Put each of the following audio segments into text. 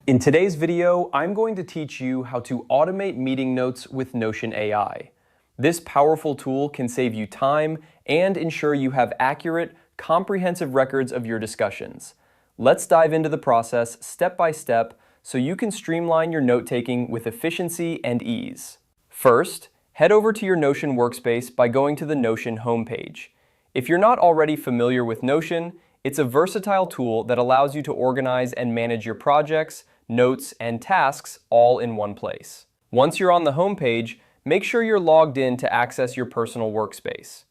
In today's video, I'm going to teach you how to automate meeting notes with Notion AI. This powerful tool can save you time and ensure you have accurate, comprehensive records of your discussions. Let's dive into the process step by step so you can streamline your note-taking with efficiency and ease. First, head over to your Notion workspace by going to the Notion homepage. If you're not already familiar with Notion, it's a versatile tool that allows you to organize and manage your projects, notes, and tasks all in one place. Once you're on the home page, make sure you're logged in to access your personal workspace.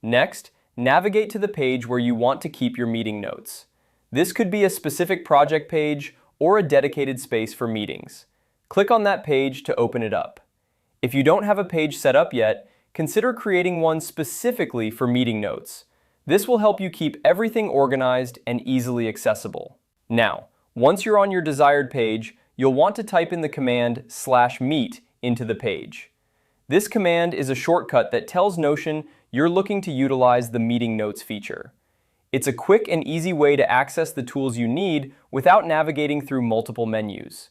Next, navigate to the page where you want to keep your meeting notes. This could be a specific project page or a dedicated space for meetings. Click on that page to open it up. If you don't have a page set up yet, consider creating one specifically for meeting notes. This will help you keep everything organized and easily accessible. Now, once you're on your desired page, you'll want to type in the command /meet into the page. This command is a shortcut that tells Notion you're looking to utilize the meeting notes feature. It's a quick and easy way to access the tools you need without navigating through multiple menus.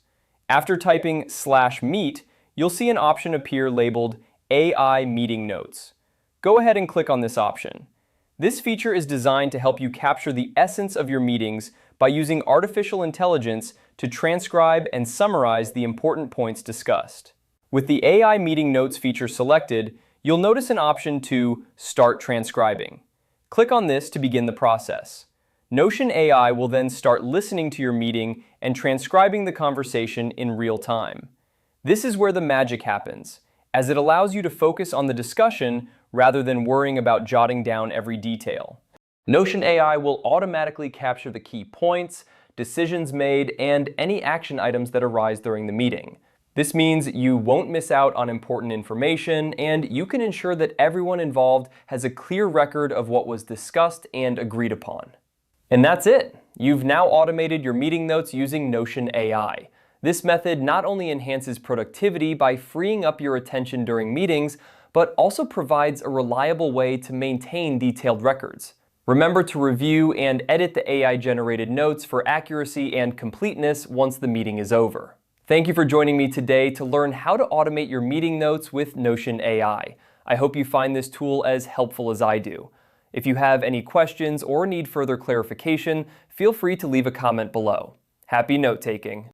After typing /meet, you'll see an option appear labeled AI Meeting Notes. Go ahead and click on this option. This feature is designed to help you capture the essence of your meetings by using artificial intelligence to transcribe and summarize the important points discussed. With the AI Meeting Notes feature selected, you'll notice an option to Start Transcribing. Click on this to begin the process. Notion AI will then start listening to your meeting and transcribing the conversation in real time. This is where the magic happens, as it allows you to focus on the discussion rather than worrying about jotting down every detail. Notion AI will automatically capture the key points, decisions made, and any action items that arise during the meeting. This means you won't miss out on important information, and you can ensure that everyone involved has a clear record of what was discussed and agreed upon. And that's it! You've now automated your meeting notes using Notion AI. This method not only enhances productivity by freeing up your attention during meetings, but also provides a reliable way to maintain detailed records. Remember to review and edit the AI-generated notes for accuracy and completeness once the meeting is over. Thank you for joining me today to learn how to automate your meeting notes with Notion AI. I hope you find this tool as helpful as I do. If you have any questions or need further clarification, feel free to leave a comment below. Happy note-taking!